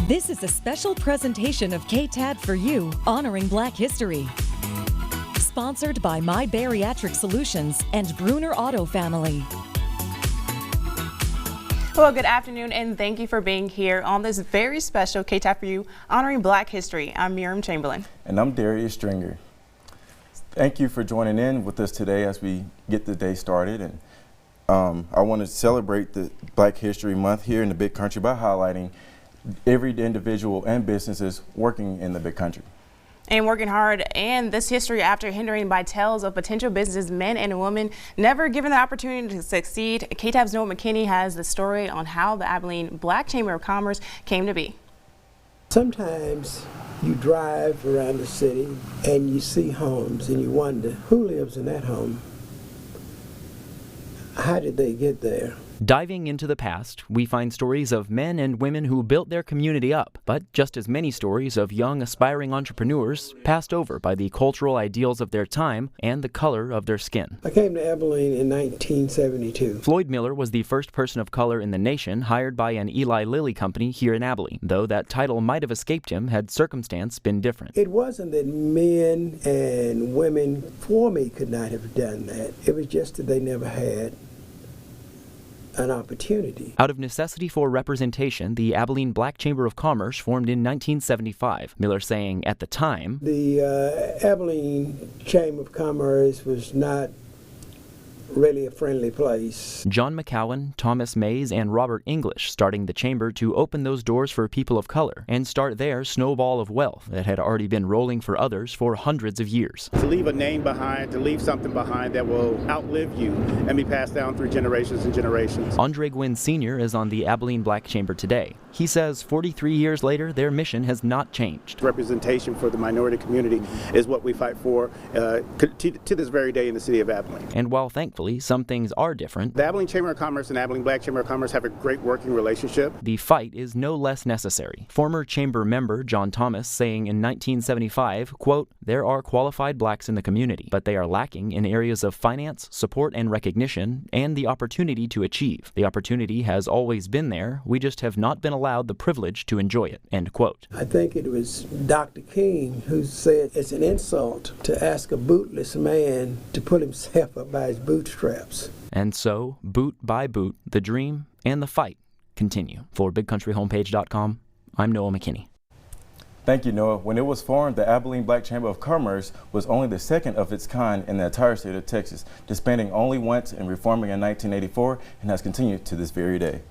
This is a special presentation of KTAB for You, honoring Black history. Sponsored by My Bariatric Solutions and Bruner Auto Family. Well, good afternoon, and thank you for being here on this very special KTAB for You, honoring Black history. I'm Miriam Chamberlain. And I'm Darius Stringer. Thank you for joining in with us today as we get the day started. And I want to celebrate the Black History Month here in the Big Country by highlighting every individual and businesses working in the Big Country. And working hard, and this history after hindering by tales of potential business men and women never given the opportunity to succeed. KTAB's Noah McKinney has the story on how the Abilene Black Chamber of Commerce came to be. Sometimes you drive around the city and you see homes and you wonder, who lives in that home? How did they get there? Diving into the past, we find stories of men and women who built their community up, but just as many stories of young, aspiring entrepreneurs passed over by the cultural ideals of their time and the color of their skin. I came to Abilene in 1972. Floyd Miller was the first person of color in the nation hired by an Eli Lilly company here in Abilene, though that title might have escaped him had circumstance been different. It wasn't that men and women for me could not have done that. It was just that they never had an opportunity. Out of necessity for representation, the Abilene Black Chamber of Commerce formed in 1975. Miller saying at the time, the Abilene Chamber of Commerce was not really a friendly place. John McCowan, Thomas Mays, and Robert English starting the chamber to open those doors for people of color and start their snowball of wealth that had already been rolling for others for hundreds of years. To leave a name behind, to leave something behind that will outlive you and be passed down through generations and generations. Andre Gwynn Sr. is on the Abilene Black Chamber today. He says 43 years later, their mission has not changed. Representation for the minority community is what we fight for to this very day in the city of Abilene. And while thankfully some things are different, the Abilene Chamber of Commerce and Abilene Black Chamber of Commerce have a great working relationship. The fight is no less necessary. Former chamber member John Thomas saying in 1975, quote, "There are qualified blacks in the community, but they are lacking in areas of finance, support and recognition, and the opportunity to achieve. The opportunity has always been there. We just have not been allowed the privilege to enjoy it," end quote. I think it was Dr. King who said it's an insult to ask a bootless man to pull himself up by his bootstraps. And so, boot by boot, the dream and the fight continue. For BigCountryHomepage.com, I'm Noah McKinney. Thank you, Noah. When it was formed, the Abilene Black Chamber of Commerce was only the second of its kind in the entire state of Texas, disbanding only once and reforming in 1984, and has continued to this very day.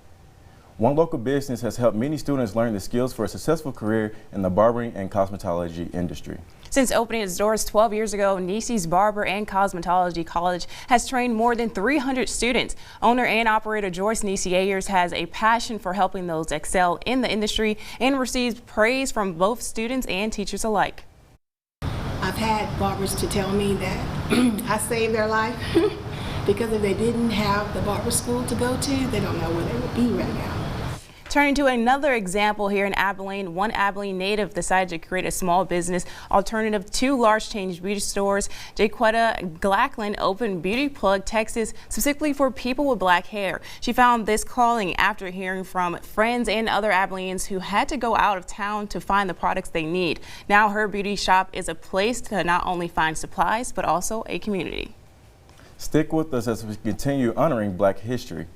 One local business has helped many students learn the skills for a successful career in the barbering and cosmetology industry. Since opening its doors 12 years ago, Nisi's Barber and Cosmetology College has trained more than 300 students. Owner and operator Joyce Nisi Ayers has a passion for helping those excel in the industry and receives praise from both students and teachers alike. I've had barbers to tell me that I saved their life because if they didn't have the barber school to go to, they don't know where they would be right now. Turning to another example here in Abilene, one Abilene native decided to create a small business alternative to large chain beauty stores. Jaquetta Glackland opened Beauty Plug Texas specifically for people with black hair. She found this calling after hearing from friends and other Abileneans who had to go out of town to find the products they need. Now her beauty shop is a place to not only find supplies, but also a community. Stick with us as we continue honoring Black history.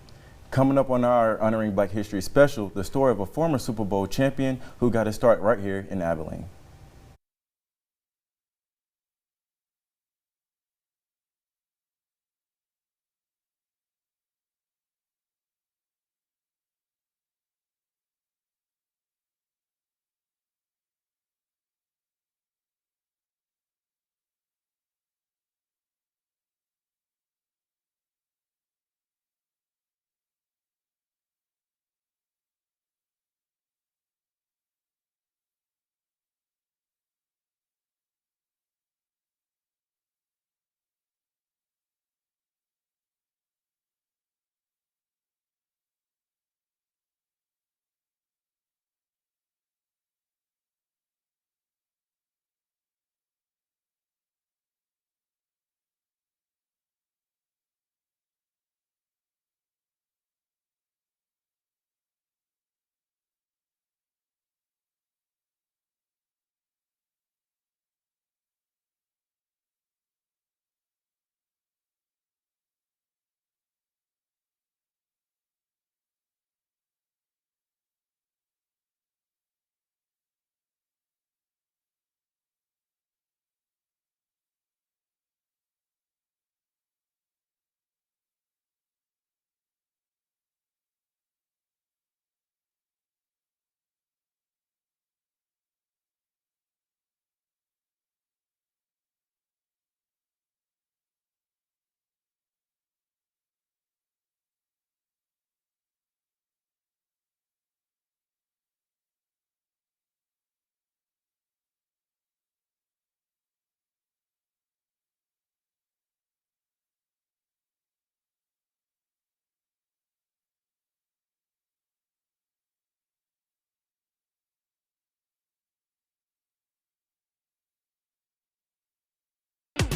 Coming up on our Honoring Black History special, the story of a former Super Bowl champion who got his start right here in Abilene.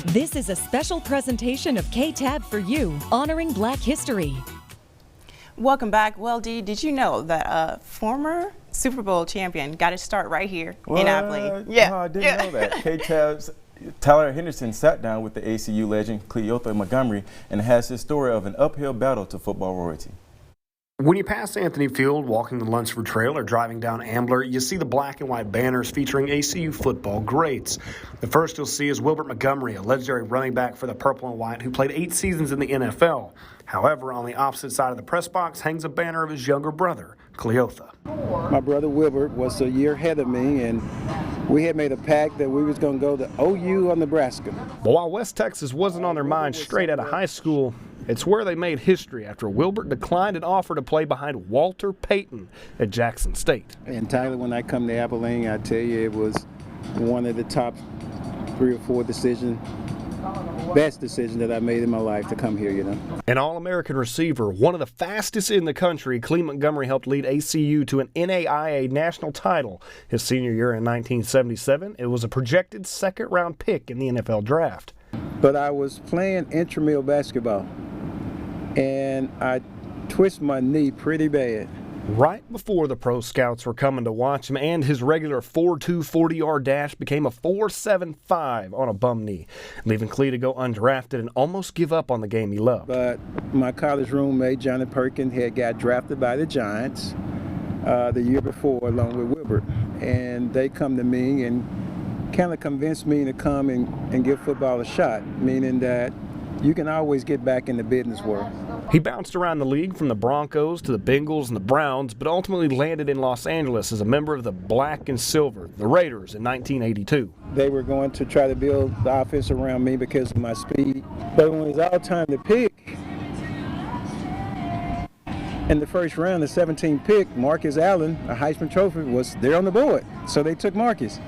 This is a special presentation of KTAB for you, honoring Black history. Welcome back. Well, Dee, did you know that a former Super Bowl champion got his start right here in Abilene? Yeah, I didn't know that. KTAB's Tyler Henderson sat down with the ACU legend Cleotha Montgomery and has his story of an uphill battle to football royalty. When you pass Anthony Field, walking the Lunsford Trail, or driving down Ambler, you see the black and white banners featuring ACU football greats. The first you'll see is Wilbert Montgomery, a legendary running back for the Purple and White who played 8 seasons in the NFL. However, on the opposite side of the press box hangs a banner of his younger brother, Cleotha. My brother Wilbert was a year ahead of me, and we had made a pact that we was going to go to OU or Nebraska. But while West Texas wasn't on their mind straight out of high school, it's where they made history after Wilbert declined an offer to play behind Walter Payton at Jackson State. And Tyler, when I come to Abilene, I tell you, it was one of the top 3 or 4 best decisions that I made in my life to come here, you know. An All-American receiver, one of the fastest in the country, Cleve Montgomery helped lead ACU to an NAIA national title. His senior year in 1977, it was a projected second-round pick in the NFL draft. But I was playing intramural basketball, and I twisted my knee pretty bad. Right before the pro scouts were coming to watch him, and his regular 4.2 40-yard dash became a 4.75 on a bum knee, leaving Clee to go undrafted and almost give up on the game he loved. But my college roommate, Johnny Perkins, had got drafted by the Giants the year before along with Wilbert, and they come to me and kind of convinced me to come and give football a shot, meaning that you can always get back in the business world. He bounced around the league from the Broncos to the Bengals and the Browns, but ultimately landed in Los Angeles as a member of the Black and Silver, the Raiders, in 1982. They were going to try to build the offense around me because of my speed, but when it was all time to pick, in the first round, the 17th pick, Marcus Allen, a Heisman Trophy, was there on the board, so they took Marcus.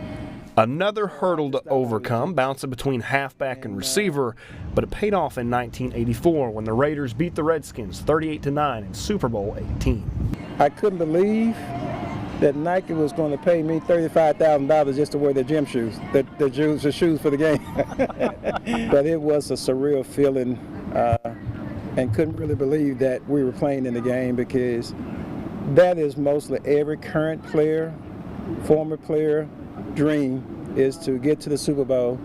Another hurdle to overcome, bouncing between halfback and receiver, but it paid off in 1984 when the Raiders beat the Redskins 38-9 in Super Bowl 18. I couldn't believe that Nike was going to pay me $35,000 just to wear their gym shoes, the shoes for the game. But it was a surreal feeling, and couldn't really believe that we were playing in the game, because that is mostly every current player, former player, dream is to get to the Super Bowl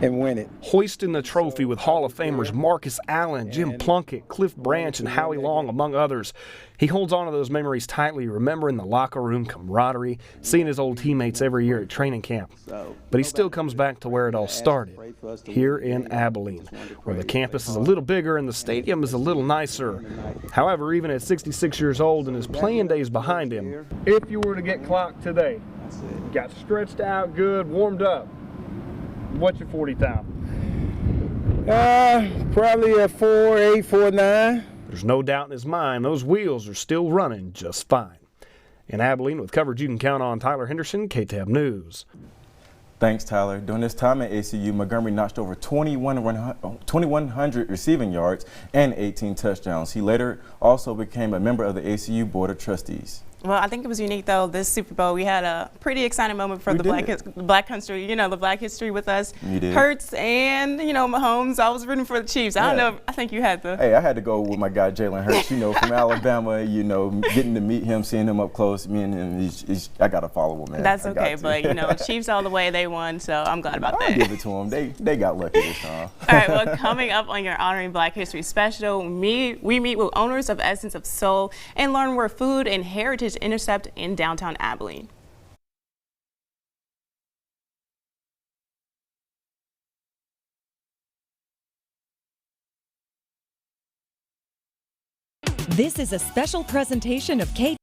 and win it. Hoisting the trophy with Hall of Famers Marcus Allen, Jim Plunkett, Cliff Branch, and Howie Long, among others. He holds on to those memories tightly, remembering the locker room camaraderie, seeing his old teammates every year at training camp. But he still comes back to where it all started, here in Abilene, where the campus is a little bigger and the stadium is a little nicer. However, even at 66 years old and his playing days behind him, if you were to get clocked today, got stretched out good, warmed up, what's your 40 time? Probably a 4.8, 4.9. There's no doubt in his mind those wheels are still running just fine. In Abilene, with coverage you can count on, Tyler Henderson, KTAB News. Thanks, Tyler. During his time at ACU, Montgomery notched over 2,100 receiving yards and 18 touchdowns. He later also became a member of the ACU Board of Trustees. Well, I think it was unique, though, this Super Bowl. We had a pretty exciting moment for the black country, the black history with us. You did. Hurts and, Mahomes. I was rooting for the Chiefs. I don't know. I think you had to. Hey, I had to go with my guy, Jalen Hurts, from Alabama, getting to meet him, seeing him up close. Me and him, I got to follow him, man. That's okay, but, Chiefs all the way, they won, so I'm glad about that. I'll give it to them. They got lucky this time. All right, well, coming up on your Honoring Black History special, we meet with owners of Essence of Soul and learn where food and heritage intersect in downtown Abilene. This is a special presentation of KTAB.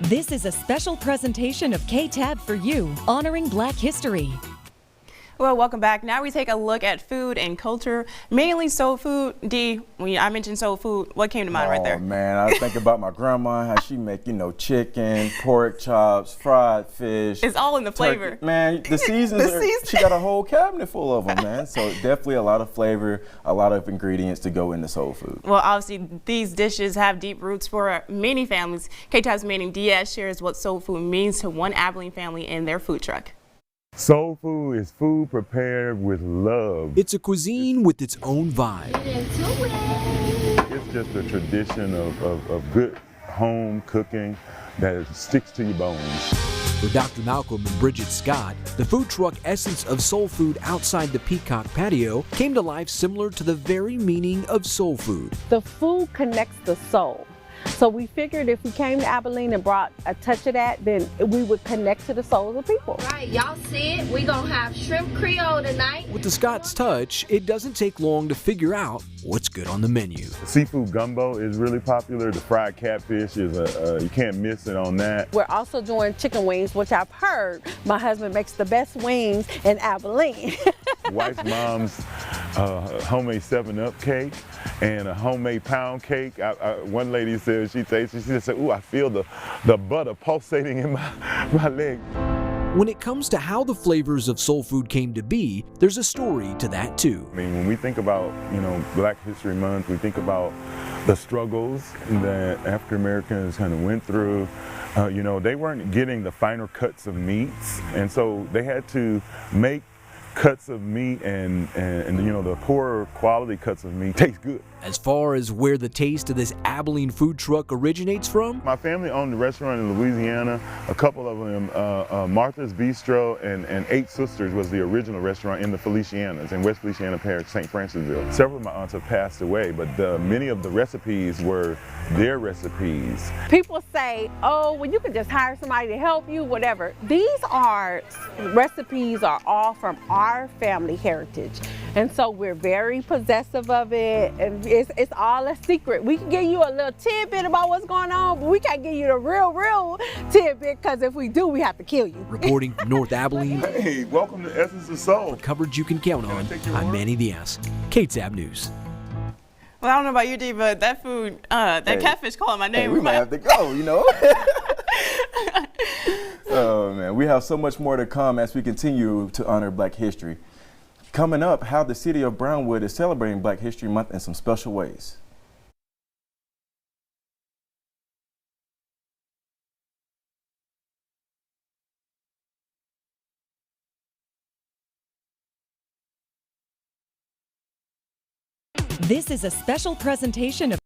This is a special presentation of KTAB for You, honoring Black history. Well, welcome back. Now we take a look at food and culture, mainly soul food. D, when I mentioned soul food, what came to mind right there? Oh man, I think about my grandma, how she make, chicken, pork chops, fried fish. It's all in the flavor. Man, the seasons, she got a whole cabinet full of them, man. So definitely a lot of flavor, a lot of ingredients to go into soul food. Well, obviously, these dishes have deep roots for many families. KTAB's Manning Diaz shares what soul food means to one Abilene family in their food truck. Soul food is food prepared with love. It's a cuisine with its own vibe. It's just a tradition of good home cooking that sticks to your bones. For Dr. Malcolm and Bridget Scott, the food truck essence of soul food outside the Peacock patio came to life similar to the very meaning of soul food. The food connects the soul. So we figured if we came to Abilene and brought a touch of that, then we would connect to the souls of people. Right, y'all see it? We're gonna have shrimp creole tonight. With the Scott's touch, it doesn't take long to figure out what's good on the menu. Seafood gumbo is really popular. The fried catfish is you can't miss it on that. We're also doing chicken wings, which I've heard my husband makes the best wings in Abilene. Wife's mom's homemade 7-Up cake and a homemade pound cake. One lady said she tasted, she said, "Ooh, I feel the butter pulsating in my leg." When it comes to how the flavors of soul food came to be, there's a story to that too. I mean, when we think about, Black History Month, we think about the struggles that African Americans kind of went through. They weren't getting the finer cuts of meats, and so they had to make cuts of meat and the poorer quality cuts of meat taste good. As far as where the taste of this Abilene food truck originates from? My family owned a restaurant in Louisiana. A couple of them, Martha's Bistro and Eight Sisters was the original restaurant in the Felicianas, in West Feliciana Parish, St. Francisville. Several of my aunts have passed away, but many of the recipes were their recipes. People say, oh, well, you can just hire somebody to help you, whatever. These recipes are all from our family heritage. And so we're very possessive of it, and it's all a secret. We can give you a little tidbit about what's going on, but we can't give you the real tidbit, because if we do, we have to kill you. Reporting from North Abilene. Hey, welcome to Essence of Soul. For coverage you can count on, I'm Manny Diaz, KTAB News. Well, I don't know about you, D, but that food, catfish calling my name. Hey, we might have to go, Oh man, we have so much more to come as we continue to honor Black history. Coming up, how the city of Brownwood is celebrating Black History Month in some special ways. This is a special presentation of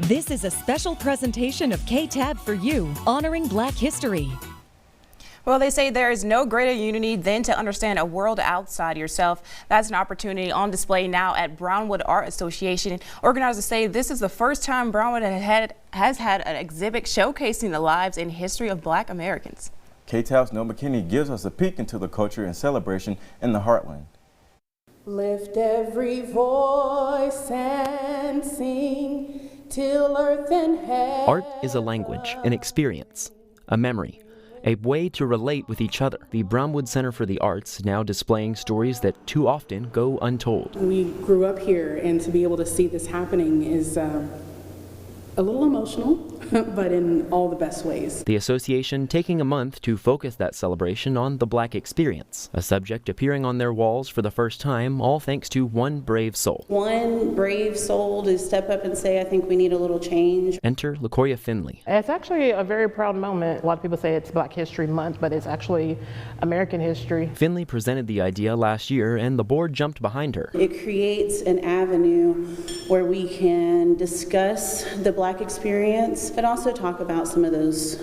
This is a special presentation of KTAD for You, honoring Black history. Well, they say there is no greater unity than to understand a world outside yourself. That's an opportunity on display now at Brownwood Art Association. Organizers say this is the first time Brownwood has had an exhibit showcasing the lives and history of Black Americans. KTAD's Noah McKinney gives us a peek into the culture and celebration in the heartland. Lift every voice and sing till earth and heaven. Art is a language, an experience, a memory, a way to relate with each other. The Brownwood Center for the Arts now displaying stories that too often go untold. We grew up here, and to be able to see this happening is a little emotional, but in all the best ways. The association taking a month to focus that celebration on the Black experience, a subject appearing on their walls for the first time, all thanks to one brave soul. One brave soul to step up and say, I think we need a little change. Enter LaCoya Finley. It's actually a very proud moment. A lot of people say it's Black History Month, but it's actually American history. Finley presented the idea last year, and the board jumped behind her. It creates an avenue where we can discuss the Black experience, but also talk about some of those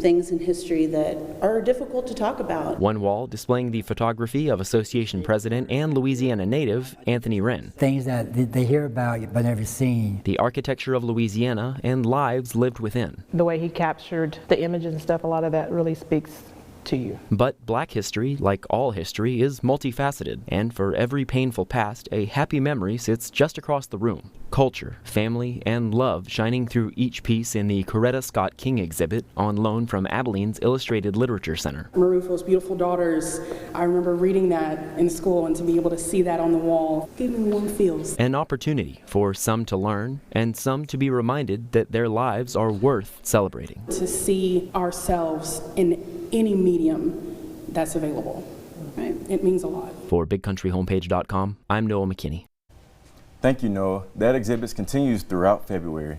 things in history that are difficult to talk about. One wall displaying the photography of association president and Louisiana native Anthony Wren. Things that they hear about but never seen. The architecture of Louisiana and lives lived within. The way he captured the images and stuff, a lot of that really speaks to you. But Black history, like all history, is multifaceted, and for every painful past, a happy memory sits just across the room. Culture, family, and love shining through each piece in the Coretta Scott King exhibit on loan from Abilene's Illustrated Literature Center. Marufo's Beautiful Daughters, I remember reading that in school, and to be able to see that on the wall gave me warm feels. An opportunity for some to learn and some to be reminded that their lives are worth celebrating. To see ourselves in any medium that's available, right? It means a lot. For BigCountryHomepage.com, I'm Noah McKinney. Thank you, Noah. That exhibit continues throughout February.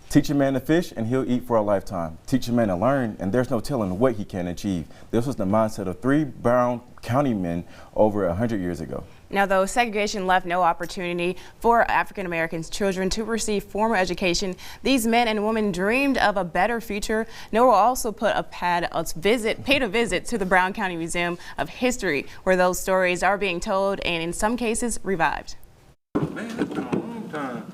Teach a man to fish and he'll eat for a lifetime. Teach a man to learn and there's no telling what he can achieve. This was the mindset of 3 Brown County men over 100 years ago. Now, though segregation left no opportunity for African American children to receive formal education, these men and women dreamed of a better future. Noah also paid a visit to the Brown County Museum of History, where those stories are being told and in some cases revived. Man, it's been a long time.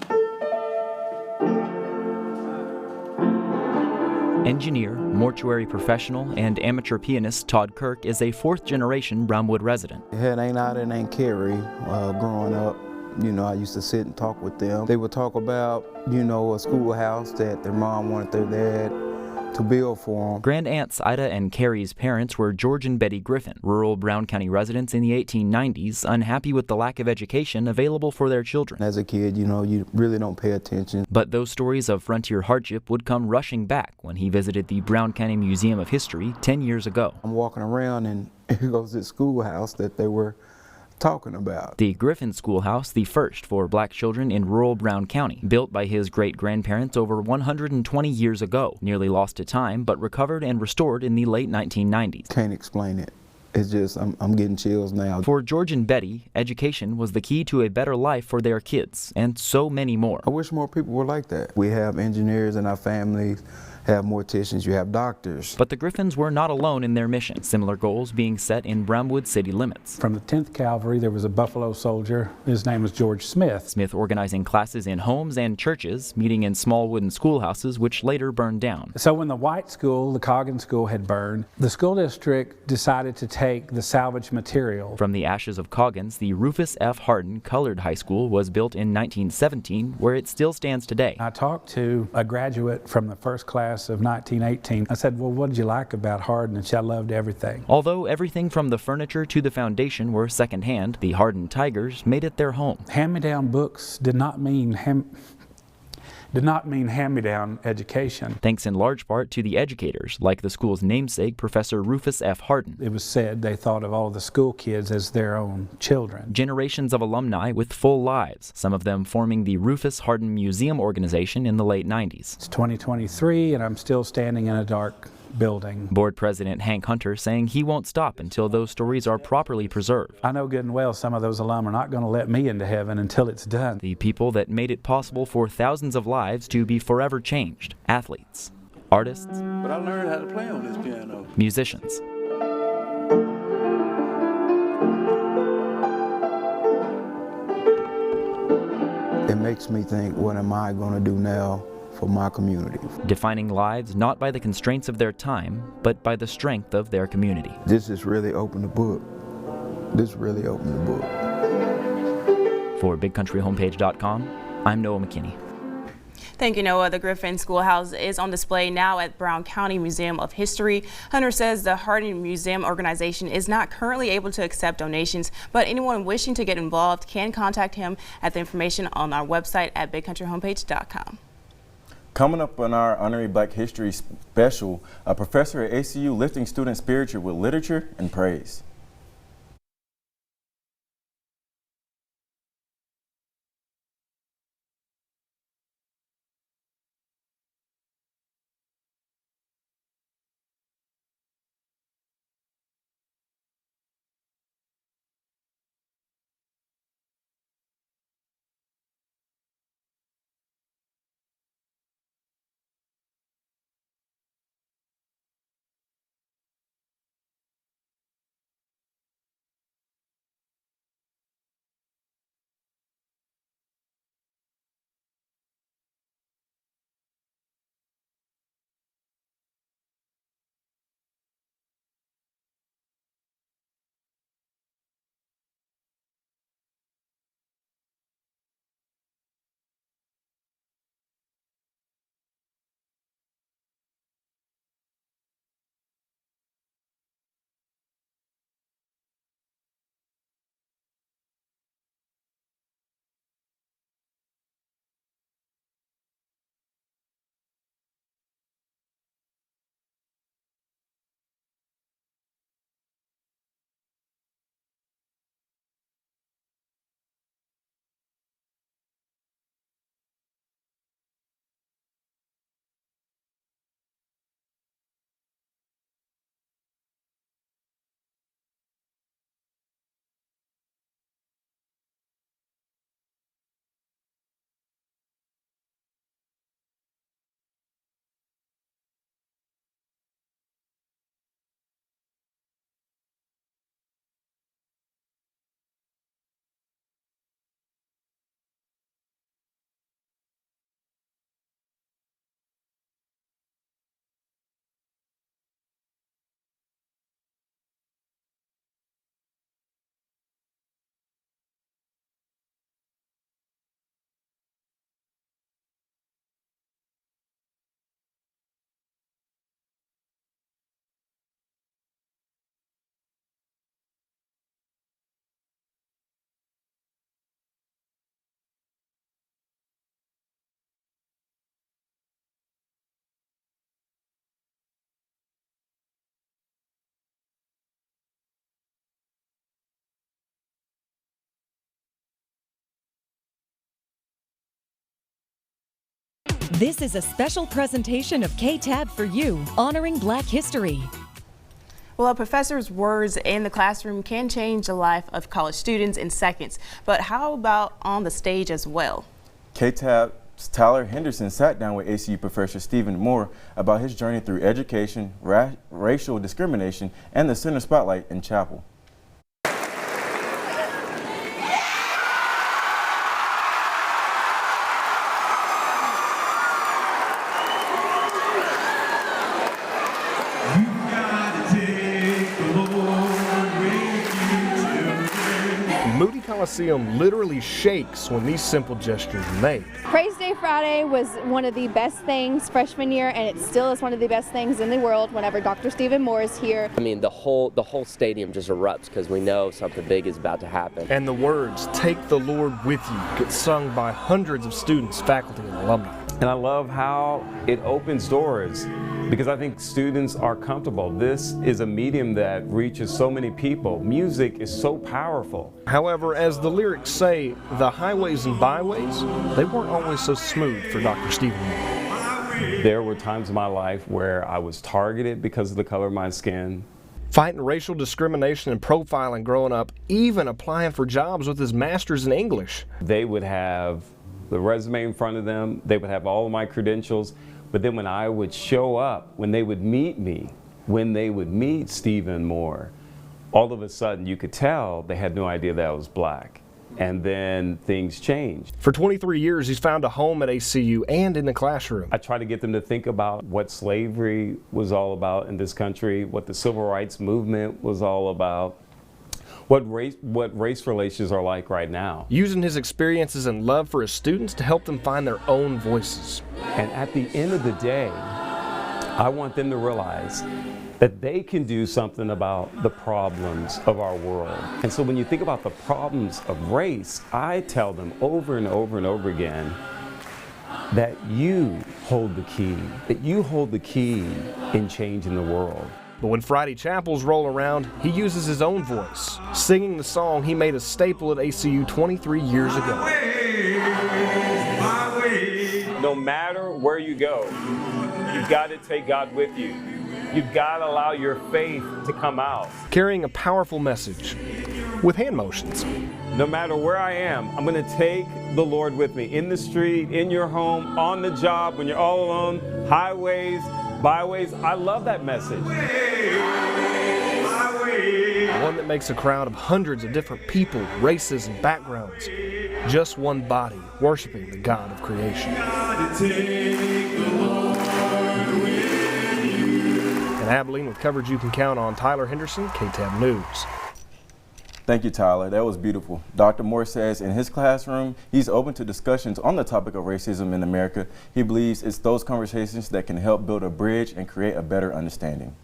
Engineer, mortuary professional, and amateur pianist Todd Kirk is a 4th-generation Brownwood resident. Head ain't out and ain't carry. Growing up, you know, I used to sit and talk with them. They would talk about, you know, a schoolhouse that their mom wanted their dad to build for them. Grand-aunts Ida and Carrie's parents were George and Betty Griffin, rural Brown County residents in the 1890s, unhappy with the lack of education available for their children. As a kid, you know, you really don't pay attention. But those stories of frontier hardship would come rushing back when he visited the Brown County Museum of History 10 years ago. I'm walking around and here goes this schoolhouse that they were talking about. The Griffin Schoolhouse, the first for Black children in rural Brown County, built by his great-grandparents over 120 years ago, nearly lost to time, but recovered and restored in the late 1990s. Can't explain it. It's just, I'm getting chills now. For George and Betty, education was the key to a better life for their kids, and so many more. I wish more people were like that. We have engineers in our families, have morticians, you have doctors. But the Griffins were not alone in their mission, similar goals being set in Brownwood city limits. From the 10th Cavalry, there was a Buffalo soldier. His name was George Smith. Smith organizing classes in homes and churches, meeting in small wooden schoolhouses, which later burned down. So when the white school, the Coggin School, had burned, the school district decided to take the salvage material. From the ashes of Coggins, the Rufus F. Hardin Colored High School was built in 1917, where it still stands today. I talked to a graduate from the first class of 1918. I said, well, what did you like about Hardin? And she, I loved everything. Although everything from the furniture to the foundation were secondhand, the Hardin Tigers made it their home. Hand-me-down books did not mean hand-me-down education. Thanks in large part to the educators, like the school's namesake, Professor Rufus F. Hardin. It was said they thought of all the school kids as their own children. Generations of alumni with full lives, some of them forming the Rufus Hardin Museum organization in the late 90s. It's 2023 and I'm still standing in a dark building. Board President Hank Hunter saying he won't stop until those stories are properly preserved. I know good and well some of those alum are not going to let me into heaven until it's done. The people that made it possible for thousands of lives to be forever changed. Athletes, artists, But I learned how to play on this piano. musicians. It makes me think, what am I going to do now for my community? Defining lives not by the constraints of their time, but by the strength of their community. This has really opened the book. This really opened the book. For BigCountryHomepage.com, I'm Noah McKinney. Thank you, Noah. The Griffin Schoolhouse is on display now at Brown County Museum of History. Hunter says the Harding Museum organization is not currently able to accept donations, but anyone wishing to get involved can contact him at the information on our website at BigCountryHomepage.com. Coming up on our Honoring Black History special, a professor at ACU lifting student spiritual with literature and praise. This is a special presentation of KTAB for You, honoring Black history. Well, a professor's words in the classroom can change the life of college students in seconds, but how about on the stage as well? KTAB's Tyler Henderson sat down with ACU professor Stephen Moore about his journey through education, racial discrimination, and the center spotlight in chapel. Coliseum literally shakes when these simple gestures are made. Praise Day Friday was one of the best things freshman year, and it still is one of the best things in the world whenever Dr. Stephen Moore is here. I mean, the whole stadium just erupts because we know something big is about to happen. And the words, "Take the Lord with you," get sung by hundreds of students, faculty, and alumni. And I love how it opens doors, because I think students are comfortable. This is a medium that reaches so many people. Music is so powerful. However, as the lyrics say, the highways and byways, they weren't always so smooth for Dr. Stephen Moore. There were times in my life where I was targeted because of the color of my skin. Fighting racial discrimination and profiling growing up, even applying for jobs with his master's in English. They would have the resume in front of them, they would have all of my credentials, but then when I would show up, when they would meet me, when they would meet Stephen Moore, all of a sudden you could tell they had no idea that I was black. And then things changed. For 23 years, he's found a home at ACU and in the classroom. I try to get them to think about what slavery was all about in this country, what the civil rights movement was all about, what race relations are like right now. Using his experiences and love for his students to help them find their own voices. And at the end of the day, I want them to realize that they can do something about the problems of our world. And so when you think about the problems of race, I tell them over and over and over again that you hold the key in changing the world. But when Friday chapels roll around, he uses his own voice, singing the song he made a staple at ACU 23 years ago. No matter where you go, you've got to take God with you. You've got to allow your faith to come out. Carrying a powerful message with hand motions. No matter where I am, I'm going to take the Lord with me. In the street, in your home, on the job, when you're all alone, highways, byways. I love that message. One that makes a crowd of hundreds of different people, races, and backgrounds. Just one body worshiping the God of creation. In Abilene, with coverage you can count on, Tyler Henderson, KTAB News. Thank you, Tyler. That was beautiful. Dr. Moore says in his classroom, he's open to discussions on the topic of racism in America. He believes it's those conversations that can help build a bridge and create a better understanding.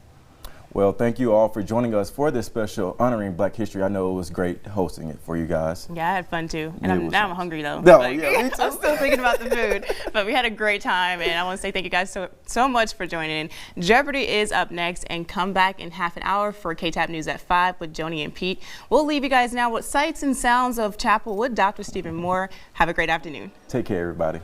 Well, thank you all for joining us for this special honoring Black History. I know it was great hosting it for you guys. Yeah, I had fun too. And now I'm hungry though. No, yeah, me too. I'm still thinking about the food. But we had a great time, and I want to say thank you guys so much for joining in. Jeopardy is up next, and come back in half an hour for KTAB News at 5 with Joni and Pete. We'll leave you guys now with sights and sounds of Chapel with Dr. Stephen Moore. Have a great afternoon. Take care, everybody.